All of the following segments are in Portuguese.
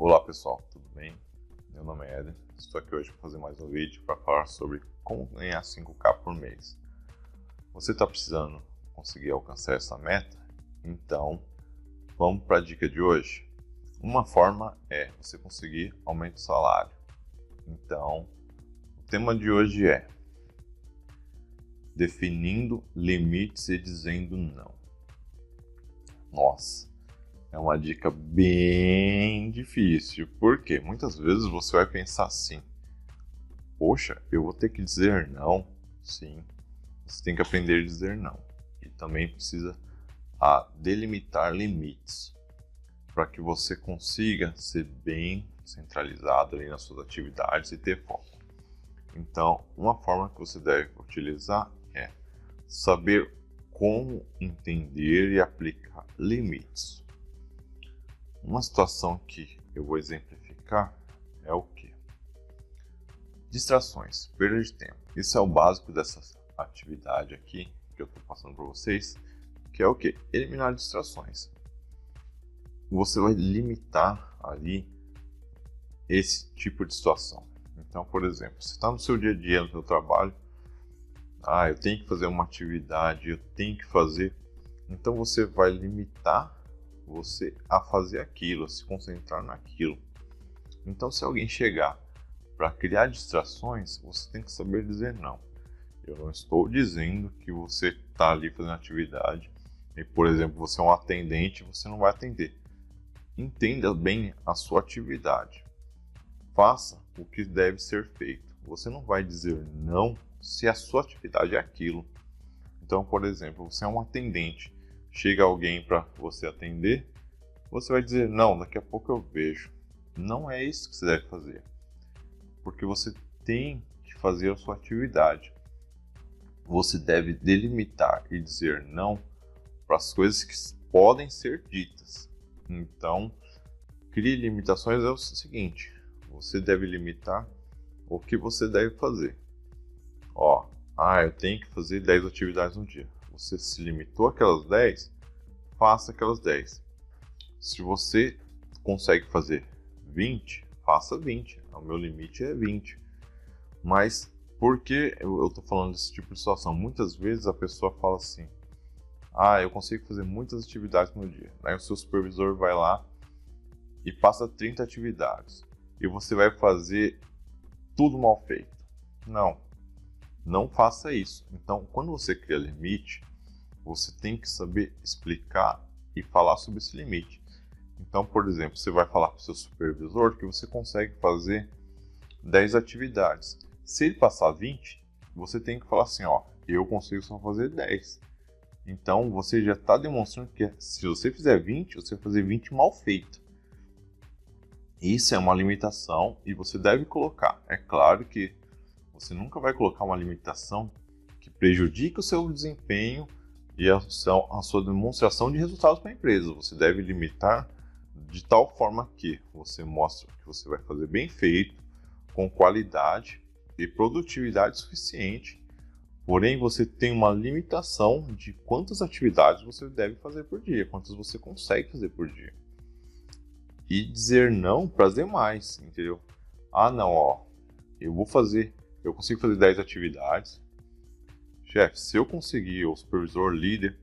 Olá pessoal, tudo bem? Meu nome é Éder, estou aqui hoje para fazer mais um vídeo para falar sobre como ganhar 5K por mês. Você está precisando conseguir alcançar essa meta? Então, vamos para a dica de hoje? Uma forma é você conseguir aumento de salário. Então, o tema de hoje é definindo limites e dizendo não. Nossa! É uma dica bem difícil, porque muitas vezes você vai pensar assim: poxa, eu vou ter que dizer não? Sim, você tem que aprender a dizer não. E também precisa delimitar limites, para que você consiga ser bem centralizado ali nas suas atividades e ter foco. Então, uma forma que você deve utilizar é saber como entender e aplicar limites. Uma situação que eu vou exemplificar é o que? Distrações, perda de tempo. Isso é o básico dessa atividade aqui que eu estou passando para vocês, que é o que? Eliminar distrações. Você vai limitar ali esse tipo de situação. Então, por exemplo, você está no seu dia a dia, no seu trabalho, eu tenho que fazer uma atividade, eu tenho que fazer. Então você vai limitar você a fazer aquilo, a se concentrar naquilo. Então, se alguém chegar para criar distrações, você tem que saber dizer não. Eu não estou dizendo que você está ali fazendo atividade e, por exemplo, você é um atendente e você não vai atender. Entenda bem a sua atividade. Faça o que deve ser feito. Você não vai dizer não se a sua atividade é aquilo. Então, por exemplo, você é um atendente. Chega alguém para você atender, você vai dizer, não, daqui a pouco eu vejo. Não é isso que você deve fazer. Porque você tem que fazer a sua atividade. Você deve delimitar e dizer não para as coisas que podem ser ditas. Então, crie limitações é o seguinte, você deve limitar o que você deve fazer. Eu tenho que fazer 10 atividades no dia. Você se limitou àquelas 10, faça aquelas 10. Se você consegue fazer 20, faça 20. O meu limite é 20. Mas por que eu estou falando desse tipo de situação? Muitas vezes a pessoa fala assim, eu consigo fazer muitas atividades no dia. Aí o seu supervisor vai lá e passa 30 atividades. E você vai fazer tudo mal feito. Não faça isso. Então, quando você cria limite, você tem que saber explicar e falar sobre esse limite. Então, por exemplo, você vai falar para o seu supervisor que você consegue fazer 10 atividades. Se ele passar 20, você tem que falar assim, eu consigo só fazer 10. Então, você já está demonstrando que se você fizer 20, você vai fazer 20 mal feito. Isso é uma limitação e você deve colocar. É claro que você nunca vai colocar uma limitação que prejudique o seu desempenho e a sua demonstração de resultados para a empresa. Você deve limitar de tal forma que você mostre que você vai fazer bem feito, com qualidade e produtividade suficiente. Porém, você tem uma limitação de quantas atividades você deve fazer por dia, quantas você consegue fazer por dia. E dizer não para as demais, entendeu? Eu consigo fazer 10 atividades. Chefe, se eu conseguir, o supervisor, líder,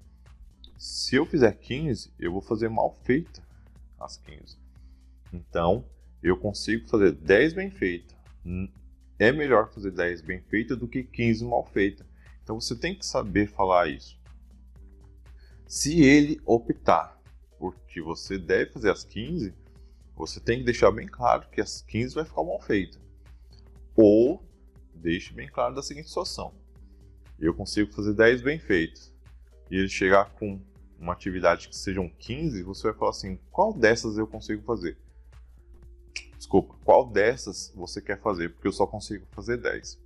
se eu fizer 15, eu vou fazer mal feita as 15. Então, eu consigo fazer 10 bem feita. É melhor fazer 10 bem feita do que 15 mal feita. Então, você tem que saber falar isso. Se ele optar porque você deve fazer as 15, você tem que deixar bem claro que as 15 vai ficar mal feita. Ou deixe bem claro da seguinte situação: eu consigo fazer 10 bem feitos, e ele chegar com uma atividade que sejam 15, você vai falar assim, qual dessas eu consigo fazer? Desculpa, qual dessas você quer fazer? Porque eu só consigo fazer 10.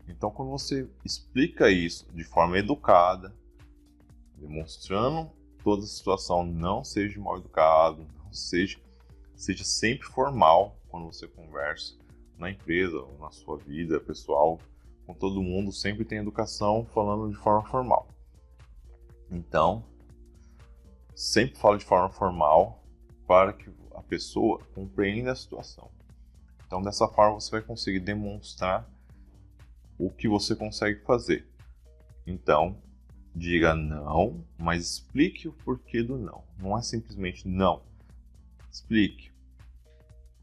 Então, quando você explica isso de forma educada, demonstrando toda a situação, não seja mal educado, seja sempre formal quando você conversa na empresa ou na sua vida pessoal, com todo mundo, sempre tem educação falando de forma formal. Então, sempre fale de forma formal para que a pessoa compreenda a situação. Então, dessa forma, você vai conseguir demonstrar o que você consegue fazer. Então, diga não, mas explique o porquê do não. Não é simplesmente não. Explique.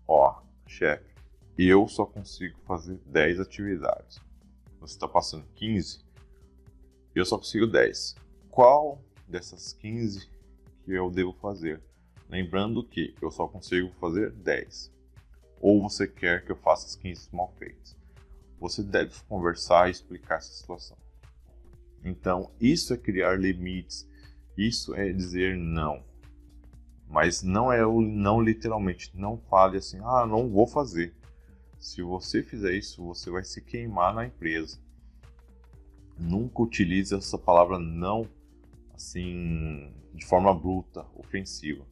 Ó, chefe, eu só consigo fazer 10 atividades. Você está passando 15, eu só consigo 10. Qual dessas 15 que eu devo fazer? Lembrando que eu só consigo fazer 10. Ou você quer que eu faça as 15 mal feitas? Você deve conversar e explicar essa situação. Então, isso é criar limites. Isso é dizer não. Mas não é o não literalmente. Não fale assim, não vou fazer. Se você fizer isso, você vai se queimar na empresa. Nunca utilize essa palavra não assim de forma bruta, ofensiva.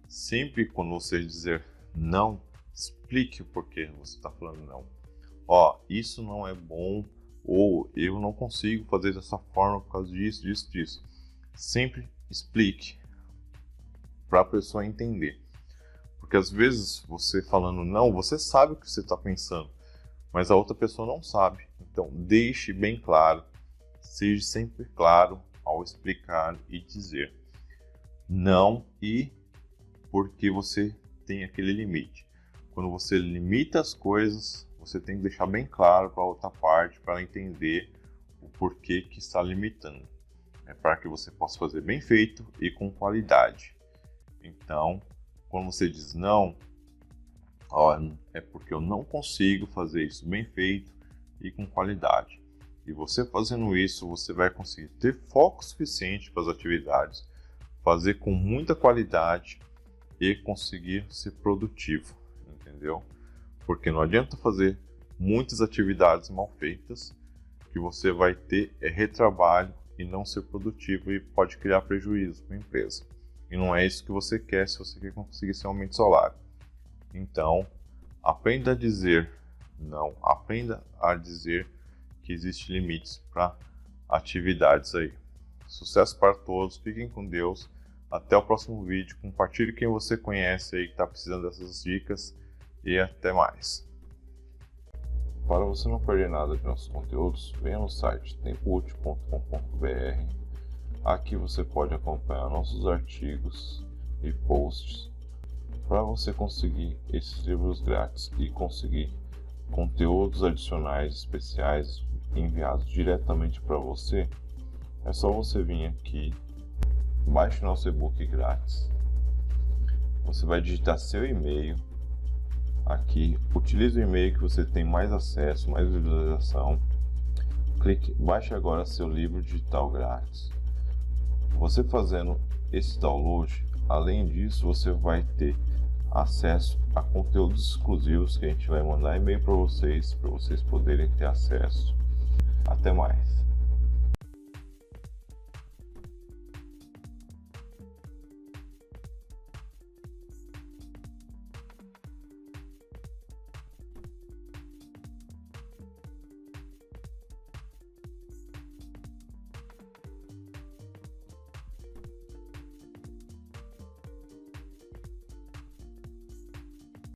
Sempre quando você dizer não, explique o porquê você está falando não. Isso não é bom, ou eu não consigo fazer dessa forma por causa disso, disso, disso. Sempre explique para a pessoa entender. Porque às vezes você falando não, você sabe o que você está pensando, mas a outra pessoa não sabe. Então deixe bem claro, seja sempre claro ao explicar e dizer não e porque você tem aquele limite. Quando você limita as coisas, você tem que deixar bem claro para a outra parte, para ela entender o porquê que está limitando. É para que você possa fazer bem feito e com qualidade. Então, quando você diz não, é porque eu não consigo fazer isso bem feito e com qualidade. E você fazendo isso, você vai conseguir ter foco suficiente para as atividades, fazer com muita qualidade e conseguir ser produtivo, entendeu? Porque não adianta fazer muitas atividades mal feitas, que você vai ter retrabalho e não ser produtivo e pode criar prejuízo para a empresa. E não é isso que você quer se você quer conseguir seu aumento de salário. Então, aprenda a dizer não, aprenda a dizer que existem limites para atividades aí. Sucesso para todos, fiquem com Deus, até o próximo vídeo, compartilhe quem você conhece aí que está precisando dessas dicas e até mais. Para você não perder nada de nossos conteúdos, venha no site tempoutil.com.br. Aqui você pode acompanhar nossos artigos e posts para você conseguir esses livros grátis e conseguir conteúdos adicionais especiais enviados diretamente para você. É só você vir aqui, baixe nosso e-book grátis. Você vai digitar seu e-mail aqui, utilize o e-mail que você tem mais acesso, mais visualização. Clique, baixe agora seu livro digital grátis. Você fazendo esse download, além disso, você vai ter acesso a conteúdos exclusivos que a gente vai mandar e-mail para vocês poderem ter acesso. Até mais.